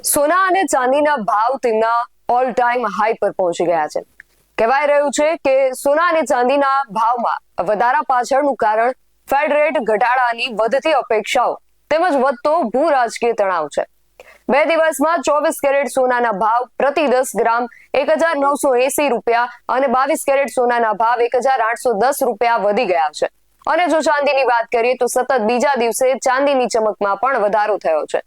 સોના અને ચાંદીના ભાવ તેમના ઓલ ટાઈમ હાઈ પર પહોંચી ગયા છે. કહેવાય રહ્યું છે કે સોના અને ચાંદીના ભાવમાં વધારા પાછળનું કારણ ફેડ રેટ ઘટાડાની વધતી અપેક્ષાઓ તેમજ વધતો ભૂ રાજકીય તણાવ છે. 2 દિવસમાં 24 કેરેટ સોનાના ભાવ પ્રતિ 10 ગ્રામ 1980 રૂપિયા અને 22 કેરેટ સોનાના ભાવ 1810 રૂપિયા વધી ગયા છે. અને જો ચાંદીની વાત કરીએ તો સતત બીજા દિવસે ચાંદીની ચમકમાં પણ વધારો થયો છે.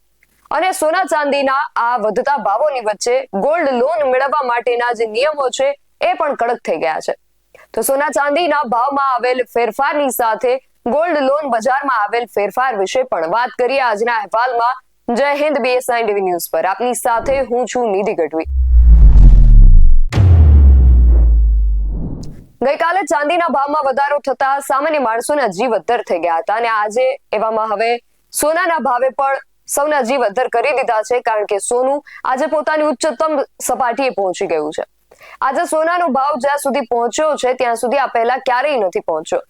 અને સોના ચાંદીના આ વધતા ભાવોની વચ્ચે ગોલ્ડ લોન મેળવવા માટેના જે નિયમો છે એ પણ કડક થઈ ગયા છે. તો સોના ચાંદીના ભાવમાં આવેલ ફેરફારની સાથે ગોલ્ડ લોન બજારમાં આવેલ ફેરફાર વિશે પણ વાત કરીએ આજના અહેવાલમાં. જય હિન્દ BSI ટીવી ન્યૂઝ પર આપની સાથે હું છું નિધિ ગઢવી. ગઈકાલે ચાંદીના ભાવમાં વધારો થતા સામાન્ય માણસોના જીવ અદ્ધર થઈ ગયા હતા અને આજે એવામાં હવે સોનાના ભાવે પણ સૌના જીવ અદ્ધર કરી દીધા છે, કારણ કે સોનું આજે પોતાની ઉચ્ચતમ સપાટીએ પહોંચી ગયું છે. આજે સોનાનો ભાવ જ્યાં સુધી પહોંચ્યો છે ત્યાં સુધી આ પહેલા ક્યારેય નથી પહોંચ્યો.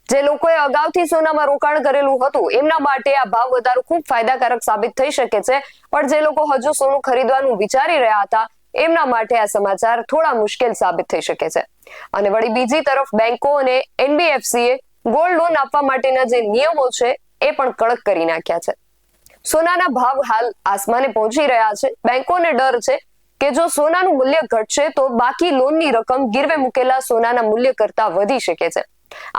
જે લોકોએ અગાઉથી સોનામાં રોકાણ કરેલું હતું એમના માટે આ ભાવ વધારો ખૂબ ફાયદાકારક સાબિત થઈ શકે છે, પણ જે લોકો હજુ સોનું ખરીદવાનું વિચારી રહ્યા હતા એમના માટે આ સમાચાર થોડા મુશ્કેલ સાબિત થઈ શકે છે. અને વળી બીજી તરફ બેંકો અને NBFC એ ગોલ્ડ લોન આપવા માટેના જે નિયમો છે એ પણ કડક કરી નાખ્યા છે. સોનાના ભાવ હાલ આસમાને પહોંચી રહ્યા છે. બેંકોને ડર છે કે જો સોનાનું મૂલ્ય ઘટશે તો બાકી લોનની રકમ ગીરવે મૂકેલા સોનાના મૂલ્ય કરતા વધી શકે છે.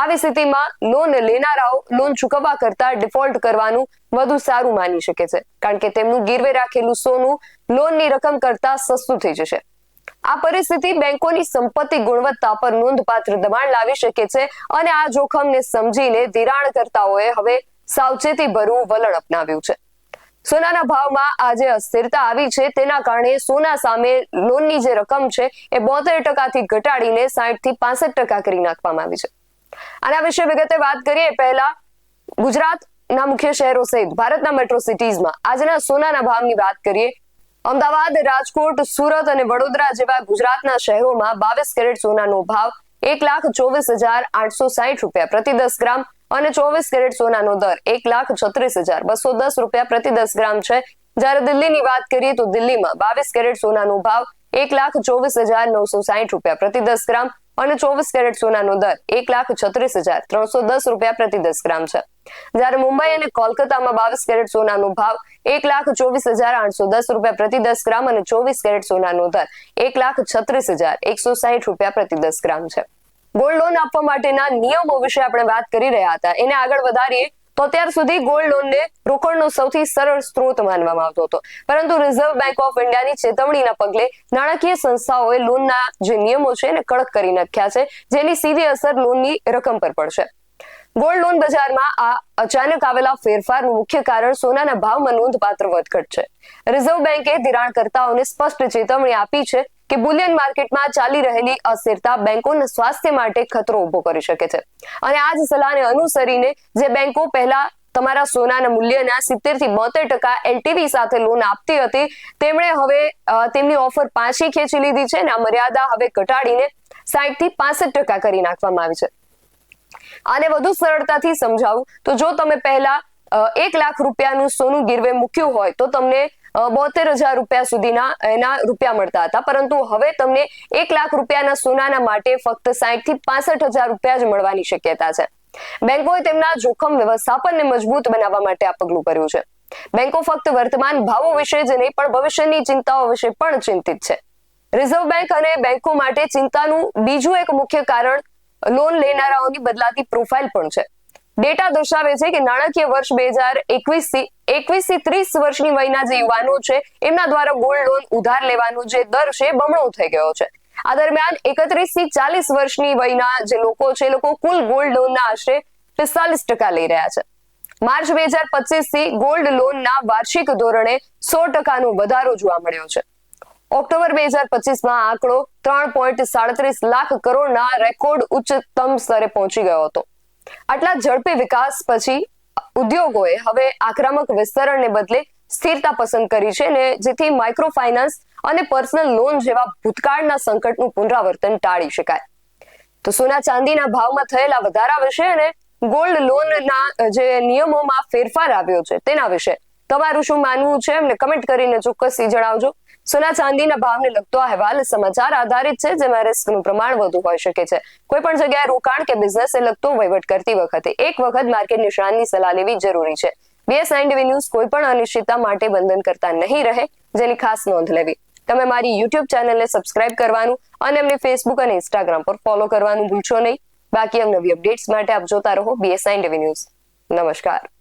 આવી સ્થિતિમાં લોન લેનારાઓ લોન ચૂકવવા કરતા ડિફોલ્ટ કરવાનું વધુ સારું માની શકે છે, કારણ કે તેમનું ગીરવે રાખેલું સોનું લોનની રકમ કરતા સસ્તું થઈ જશે. આ પરિસ્થિતિ બેંકોની સંપત્તિ ગુણવત્તા પર નોંધપાત્ર દબાણ લાવી શકે છે અને આ જોખમને સમજીને ધિરાણકર્તાઓએ હવે સાવચેતીભર્યું વલણ અપનાવ્યું છે. સોનાના ભાવમાં આજે અસ્થિરતા આવી છે, તેના કારણે સોના સામે લોનની જે રકમ છે એ 72% ઘટાડીને 60 થી 65% કરી નાખવામાં આવી છે. આના વિશે વિગતે વાત કરીએ પહેલા ગુજરાતના મુખ્ય શહેરો સહિત ભારતના મેટ્રો સિટીઝમાં આજના સોનાના ભાવની વાત કરીએ. અમદાવાદ, રાજકોટ, સુરત અને વડોદરા જેવા ગુજરાતના શહેરોમાં 22 કેરેટ સોનાનો ભાવ 1,24,860 રૂપિયા પ્રતિ 10 ગ્રામ અને 24 કેરેટ સોનાનો દર 1,36,210 રૂપિયા પ્રતિ 10 ગ્રામ છે. જ્યારે દિલ્હીની વાત કરીએ તો દિલ્હીમાં 22 કેરેટ સોનાનો ભાવ 1,24,960 રૂપિયા પ્રતિ 10 ગ્રામ અને 24 કેરેટ સોનાનો દર 1,36,310 રૂપિયા પ્રતિ 10 ગ્રામ છે. જ્યારે મુંબઈ અને કોલકાતામાં 22 કેરેટ સોનાનો ભાવ 1,24,810 રૂપિયા પ્રતિ 10 ગ્રામ અને 24 કેરેટ સોનાનો દર 1,36,160 રૂપિયા પ્રતિ 10 ગ્રામ છે. ગોલ્ડ લોન આપવા માટેના નિયમો વિશે આપણે વાત કરી રહ્યા હતા. એને આગળ વધારીએ તો અત્યાર સુધી ગોલ્ડ લોનને રોકડનો સૌથી સરળ સ્ત્રોત માનવામાં આવતો હતો, પરંતુ રિઝર્વ બેંક ઓફ ઇન્ડિયાની ચેતવણીના પગલે નાણાકીય સંસ્થાઓએ લોનના જે નિયમો છે એને કડક કરી નાખ્યા છે, જેની સીધી અસર લોનની રકમ પર પડશે. ગોલ્ડ લોન બજારમાં આ અચાનક આવેલા ફેરફારનું મુખ્ય કારણ સોનાના ભાવમાં નોંધપાત્ર વધઘટ છે. રિઝર્વ બેંકે ધિરાણકર્તાઓને સ્પષ્ટ ચેતવણી આપી છે કે બુલિયન માર્કેટમાં ચાલી રહેલી અસ્થિરતા બેંકોના સ્વાસ્થ્ય માટે ખતરો ઉભો કરી શકે છે. અને આ જ સલાહને અનુસરીને જે બેંકો પહેલા તમારા સોનાના મૂલ્યના 70 થી 72% LTV સાથે લોન આપતી હતી તેમણે હવે તેમની ઓફર પાછી ખેંચી લીધી છે અને આ મર્યાદા હવે ઘટાડીને 60 થી 65% કરી નાખવામાં આવી છે. આને વધુ સરળતાથી સમજાવું તો જો તમે પહેલા 1 લાખ રૂપિયાનું સોનું ગીરવે મૂક્યું હોય તો તમને 72,000 રૂપિયા સુધીના એના રૂપિયા મળતા હતા, પરંતુ હવે તમને 1 લાખ રૂપિયાના સોનાના માટે ફક્ત 60 થી 65,000 રૂપિયા જ મળવાની શક્યતા છે. બેંકોએ તેમના જોખમ વ્યવસ્થાપનને મજબૂત બનાવવા માટે આ પગલું કર્યું છે. બેંકો ફક્ત વર્તમાન ભાવો વિશે જ નહીં પણ ભવિષ્યની ચિંતાઓ વિશે પણ ચિંતિત છે. રિઝર્વ બેંક અને બેંકો માટે ચિંતાનું બીજું એક મુખ્ય કારણ લોન લેનારાઓની બદલાતી પ્રોફાઇલ પણ છે. ડેટા દર્શાવે છે કે નાણાકીય વર્ષ 2021 થી 30 વર્ષની વયના જે યુવાનો છે એમના દ્વારા ગોલ્ડ લોન ઉધાર લેવાનો જે દર છે બમણો થઈ ગયો છે. આ દરમિયાન 31 થી 40 વર્ષની વયના જે લોકો છે એ લોકો કુલ ગોલ્ડ લોનના આશરે 45% લઈ રહ્યા છે. માર્ચ 2025 થી ગોલ્ડ લોનના વાર્ષિક ધોરણે 100%નો વધારો જોવા મળ્યો છે. ઓક્ટોબર 2025માં આંકડો 3.37 લાખ કરોડના રેકોર્ડ ઉચ્ચતમ સ્તરે પહોંચી ગયો હતો. આટલા ઝડપી વિકાસ પછી ઉદ્યોગોએ હવે આક્રમક વિસ્તરણને બદલે સ્થિરતા પસંદ કરી છે ને જેથી માઇક્રો ફાઇનાન્સ અને પર્સનલ લોન જેવા ભૂતકાળના સંકટનું પુનરાવર્તન ટાળી શકાય. તો સોના ચાંદીના ભાવમાં થયેલા વધારા વિશે અને ગોલ્ડ લોનના જે નિયમોમાં ફેરફાર આવ્યો છે તેના વિશે તમારું શું માનવું છે એમને કમેન્ટ કરીને ચોક્કસથી જણાવજો. સોના ચાંદીના ભાવને લગતો અહેવાલ સમાચાર આધારિત છે, જેમાં રિસ્કનું પ્રમાણ વધુ હોઈ શકે છે. કોઈ પણ જગ્યાએ રોકાણ કે બિઝનેસને લગતો વહીવટ કરતી વખતે એક વખત માર્કેટ નિષ્ણાતની સલાહ લેવી જરૂરી છે. BS9 TV ન્યૂઝ કોઈ પણ અનિશ્ચિતતા માટે બંધન કરતા નહીં રહે, જેની ખાસ નોંધ લેવી. તમે મારી YouTube ચેનલને સબસ્ક્રાઇબ કરવાનું અને અમને Facebook અને Instagram પર ફોલો કરવાનું ભૂલશો નહીં. બાકી નવી અપડેટ્સ માટે આપ જોતા રહો BS9 TV ન્યૂઝ. નમસ્કાર.